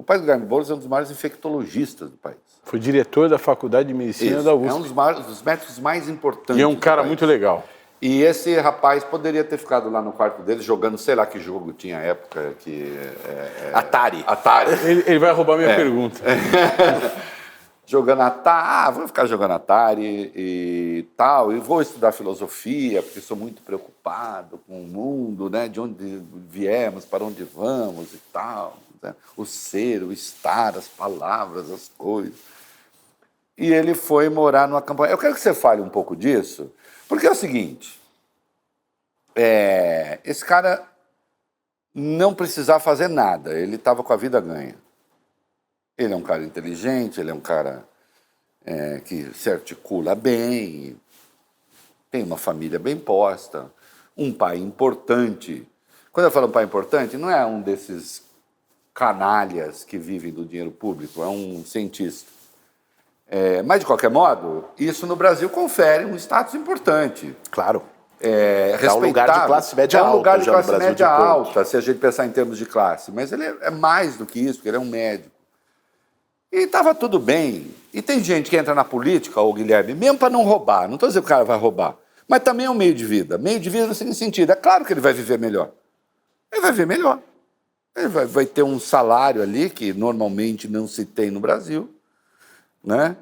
O pai do Guilherme Boulos é um dos maiores infectologistas do país. Foi diretor da Faculdade de Medicina da USP. É um dos médicos mais importantes. E é um cara muito legal. E esse rapaz poderia ter ficado lá no quarto dele jogando, sei lá que jogo tinha à época, Atari. Ele vai roubar minha pergunta. Jogando Atari, vou ficar jogando Atari e tal, e vou estudar filosofia, porque sou muito preocupado com o mundo, né, de onde viemos, para onde vamos e tal, né? O ser, o estar, as palavras, as coisas. E ele foi morar numa campanha. Eu quero que você fale um pouco disso, porque é o seguinte, esse cara não precisava fazer nada, ele estava com a vida ganha. Ele é um cara inteligente, ele é um cara que se articula bem, tem uma família bem posta, um pai importante. Quando eu falo um pai importante, não é um desses canalhas que vivem do dinheiro público, é um cientista. Mas, de qualquer modo, isso no Brasil confere um status importante. Claro. É um lugar de classe média alta. É um lugar de classe média alta, se a gente pensar em termos de classe. Mas ele é mais do que isso, porque ele é um médico. E estava tudo bem. E tem gente que entra na política, ô Guilherme, mesmo para não roubar. Não estou dizendo que o cara vai roubar. Mas também é um meio de vida. Meio de vida no seguinte sentido. É claro que ele vai viver melhor. Ele vai viver melhor. Ele vai ter um salário ali que normalmente não se tem no Brasil. Né?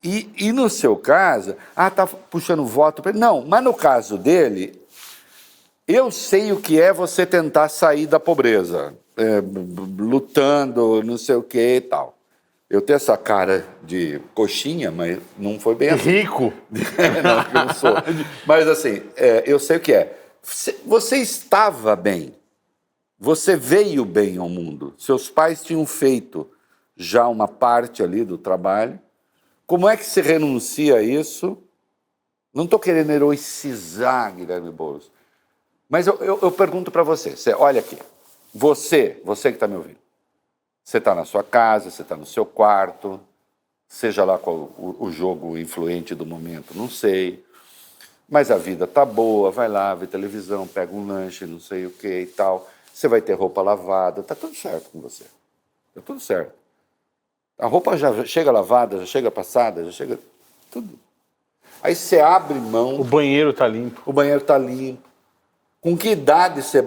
E no seu caso, tá puxando voto para ele. Não, mas no caso dele, eu sei o que é você tentar sair da pobreza, lutando, não sei o que e tal. Eu tenho essa cara de coxinha, mas não foi bem assim. Rico? Não, porque eu não sou. Mas assim, eu sei o que é. Você estava bem, você veio bem ao mundo, seus pais tinham feito já uma parte ali do trabalho. Como é que se renuncia a isso? Não estou querendo heroicizar Guilherme Boulos, mas eu pergunto para você, olha aqui, você que está me ouvindo, você está na sua casa, você está no seu quarto, seja lá qual o jogo influente do momento, não sei, mas a vida tá boa, vai lá, vê televisão, pega um lanche, não sei o que e tal, você vai ter roupa lavada, tá tudo certo com você, tá tudo certo. A roupa já chega lavada, já chega passada, já chega tudo. Aí você abre mão... O banheiro está limpo. O banheiro está limpo. Com que idade você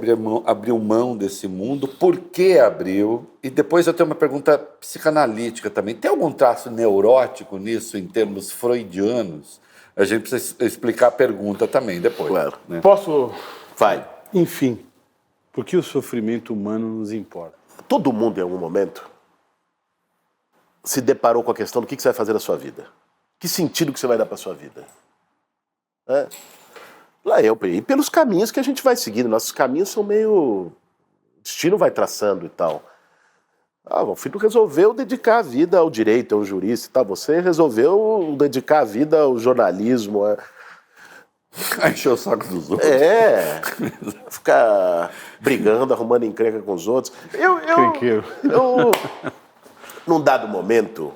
abriu mão desse mundo? Por que abriu? E depois eu tenho uma pergunta psicanalítica também. Tem algum traço neurótico nisso, em termos freudianos? A gente precisa explicar a pergunta também depois. Claro. Né? Posso? Vai. Enfim, por que o sofrimento humano nos importa? Todo mundo, em algum momento, se deparou com a questão do que você vai fazer na sua vida. Que sentido que você vai dar para a sua vida? E pelos caminhos que a gente vai seguindo. Nossos caminhos são meio... O destino vai traçando e tal. O filho resolveu dedicar a vida ao direito, ao jurista e tal. Você resolveu dedicar a vida ao jornalismo. Encher o saco dos outros. Ficar brigando, arrumando encrenca com os outros. Num dado momento,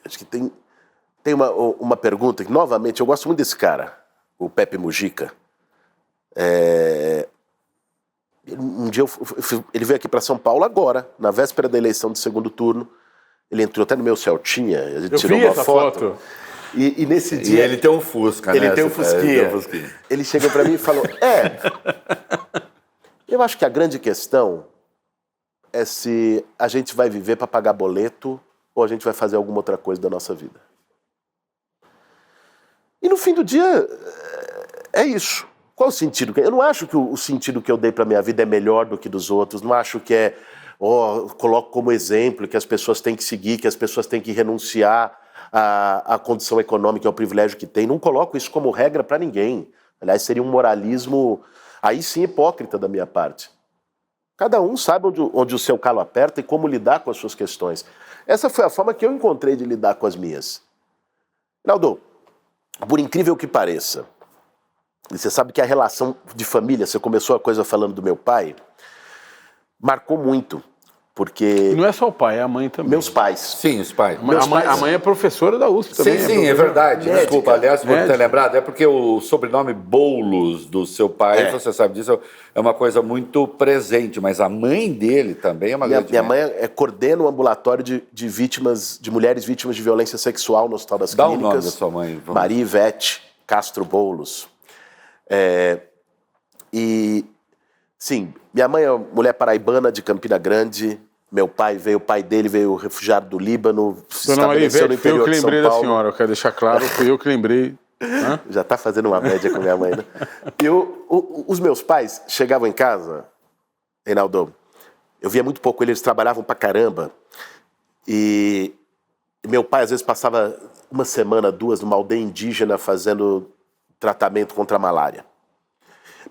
acho que tem uma pergunta que, novamente, eu gosto muito desse cara, o Pepe Mujica. Um dia ele veio aqui para São Paulo agora, na véspera da eleição do segundo turno. Ele entrou até no meu Celtinha, a gente tirou uma foto. E nesse dia... E ele tem um Fusca, ele né? Tem um Fusquinha. Ele chegou para mim e falou, eu acho que a grande questão é se a gente vai viver para pagar boleto ou a gente vai fazer alguma outra coisa da nossa vida. E no fim do dia, é isso. Qual o sentido? Eu não acho que o sentido que eu dei para minha vida é melhor do que dos outros, não acho que coloco como exemplo que as pessoas têm que seguir, que as pessoas têm que renunciar à condição econômica, ao privilégio que tem. Não coloco isso como regra para ninguém. Aliás, seria um moralismo, aí sim, hipócrita da minha parte. Cada um sabe onde o seu calo aperta e como lidar com as suas questões. Essa foi a forma que eu encontrei de lidar com as minhas. Reinaldo, por incrível que pareça, e você sabe que a relação de família, você começou a coisa falando do meu pai, marcou muito. porque... E não é só o pai, é a mãe também. Meus pais. Sim, os pais. A mãe é professora da USP também. Sim, é verdade. Médica. Desculpa, aliás, por ter Médica. lembrado, é porque o sobrenome Boulos do seu pai, você sabe disso, é uma coisa muito presente, mas a mãe dele também é uma grande Minha mãe coordena um ambulatório de vítimas, de mulheres vítimas de violência sexual no Hospital das Dá Clínicas. o nome da sua mãe. Vamos. Maria Ivete Castro Boulos. E, sim, minha mãe é mulher paraibana de Campina Grande. O pai dele veio refugiado do Líbano, se Dona Maria estabeleceu no Ivete, foi eu interior que de São lembrei da Paulo. senhora, eu quero deixar claro, foi eu que lembrei. Hã? Já está fazendo uma média com minha mãe, né? Os meus pais chegavam em casa, Reinaldo, eu via muito pouco eles trabalhavam pra caramba. E meu pai, às vezes, passava uma semana, 2, numa aldeia indígena fazendo tratamento contra a malária.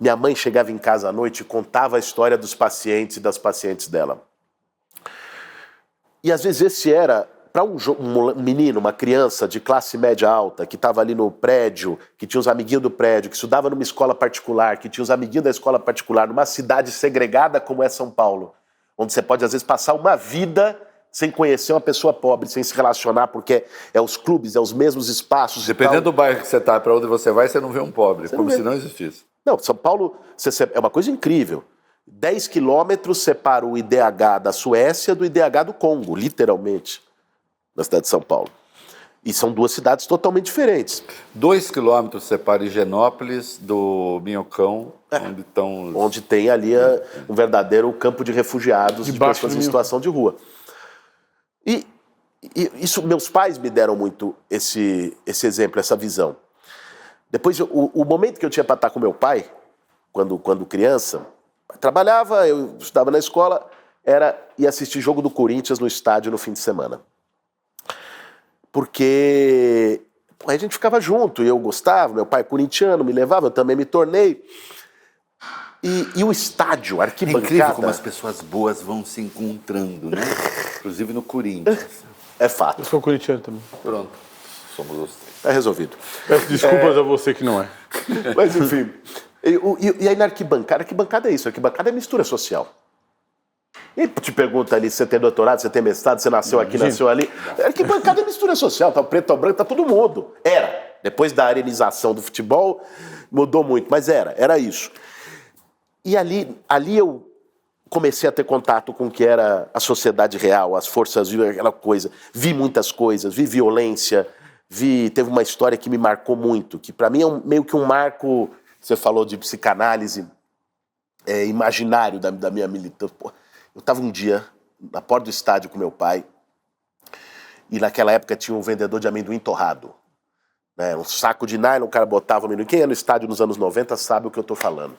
Minha mãe chegava em casa à noite e contava a história dos pacientes e das pacientes dela. E às vezes esse era, para um menino, uma criança de classe média alta, que estava ali no prédio, que tinha os amiguinhos do prédio, que estudava numa escola particular, que tinha os amiguinhos da escola particular, numa cidade segregada como é São Paulo, onde você pode às vezes passar uma vida sem conhecer uma pessoa pobre, sem se relacionar, porque é os clubes, é os mesmos espaços. Dependendo do bairro que você está, para onde você vai, você não vê um pobre, como se não existisse. Não, São Paulo é uma coisa incrível. 10 quilômetros separa o IDH da Suécia do IDH do Congo, literalmente, na cidade de São Paulo. E são 2 cidades totalmente diferentes. 2 quilômetros separa Higienópolis do Minhocão, onde estão... Onde tem ali um verdadeiro campo de refugiados, de pessoas em situação de rua. E isso, meus pais me deram muito esse exemplo, essa visão. Depois, o momento que eu tinha para estar com meu pai, quando criança, trabalhava, eu estudava na escola, era ir assistir jogo do Corinthians no estádio no fim de semana. Porque a gente ficava junto, e eu gostava, meu pai é corintiano, me levava, eu também me tornei. E o estádio, a arquibancada... É incrível como as pessoas boas vão se encontrando, né? Inclusive no Corinthians. É fato. Eu sou corintiano também. Pronto, somos os 3. É resolvido. Peço desculpas a você que não é. Mas enfim. E aí na arquibancada é isso, arquibancada é mistura social. E aí te pergunta ali se você tem doutorado, se você tem mestrado, se você nasceu aqui, nasceu ali. Arquibancada é mistura social, tá o preto, tá o branco, tá todo mundo. Era. Depois da arenização do futebol, mudou muito, mas era isso. E ali eu comecei a ter contato com o que era a sociedade real, as forças vivas, aquela coisa. Vi muitas coisas, vi violência, teve uma história que me marcou muito, que para mim é meio que um marco, você falou de psicanálise, imaginário da minha militância. Eu estava um dia na porta do estádio com meu pai, e naquela época tinha um vendedor de amendoim torrado. Né? Um saco de nylon, o cara botava amendoim. Quem é no estádio nos anos 90 sabe o que eu estou falando.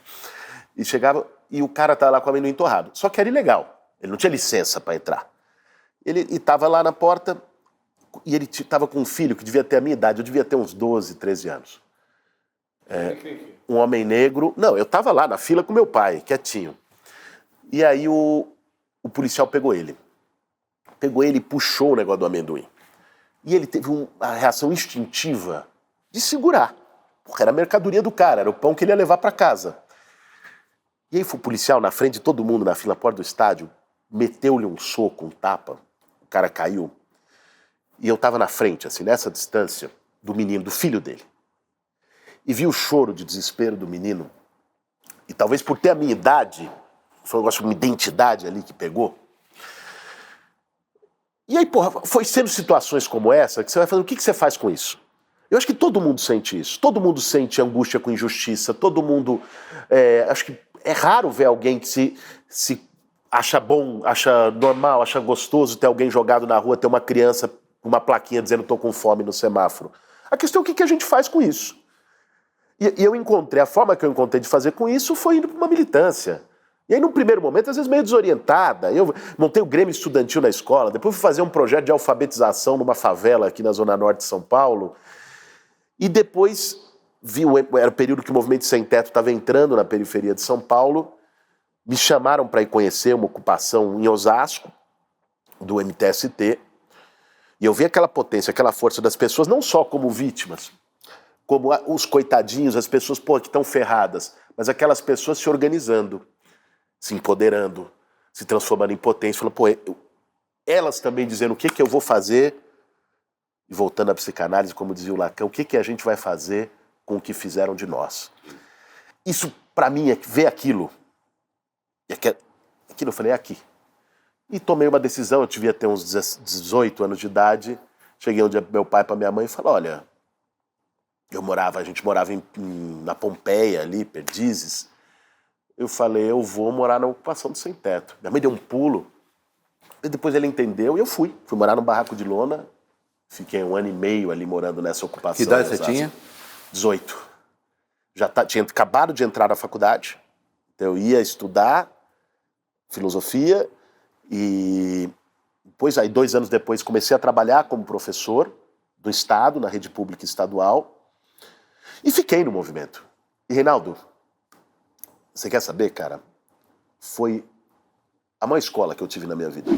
E chegava, e o cara estava lá com amendoim torrado. Só que era ilegal, ele não tinha licença para entrar. Ele estava lá na porta, e ele estava com um filho que devia ter a minha idade, eu devia ter uns 12, 13 anos. Um homem negro. Não, eu estava lá na fila com meu pai, quietinho. E aí o policial pegou ele. Pegou ele e puxou o negócio do amendoim. E ele teve uma reação instintiva de segurar. Porque era a mercadoria do cara, era o pão que ele ia levar para casa. E aí o policial, na frente de todo mundo, na fila, porta do estádio, meteu-lhe um soco, um tapa. O cara caiu. E eu estava na frente, assim, nessa distância, do menino, do filho dele. E vi o choro de desespero do menino. E talvez por ter a minha idade, foi um negócio, uma identidade ali que pegou. E aí, porra, foi sendo situações como essa que você vai fazer, o que você faz com isso? Eu acho que todo mundo sente isso. Todo mundo sente angústia com injustiça. Todo mundo... acho que é raro ver alguém que se acha bom, acha normal, acha gostoso ter alguém jogado na rua, ter uma criança com uma plaquinha dizendo tô com fome no semáforo. A questão é o que a gente faz com isso. E eu encontrei, a forma que eu encontrei de fazer com isso foi indo para uma militância. E aí, num primeiro momento, às vezes meio desorientada. Eu montei o Grêmio Estudantil na escola, depois fui fazer um projeto de alfabetização numa favela aqui na Zona Norte de São Paulo. E depois, era o período que o Movimento Sem Teto estava entrando na periferia de São Paulo, me chamaram para ir conhecer uma ocupação em Osasco, do MTST, e eu vi aquela potência, aquela força das pessoas, não só como vítimas, como os coitadinhos, as pessoas que estão ferradas, mas aquelas pessoas se organizando, se empoderando, se transformando em potência. Falou, pô, elas também dizendo o que eu vou fazer, e voltando à psicanálise, como dizia o Lacan, o que a gente vai fazer com o que fizeram de nós. Isso, para mim, é ver aquilo. E aquilo eu falei, é aqui. E tomei uma decisão, eu devia ter uns 18 anos de idade, cheguei um dia pro meu pai e pra minha mãe e falei, olha, a gente morava na Pompeia ali, Perdizes. Eu falei, eu vou morar na ocupação do sem teto. Minha mãe deu um pulo, e depois ele entendeu e eu fui. Fui morar num barraco de lona, fiquei 1 ano e meio ali morando nessa ocupação. Que idade você tinha? 18. Tinha acabado de entrar na faculdade, então eu ia estudar filosofia e depois, aí 2 anos depois, comecei a trabalhar como professor do Estado, na rede pública estadual, e fiquei no movimento. E, Reinaldo, você quer saber, cara? Foi a maior escola que eu tive na minha vida.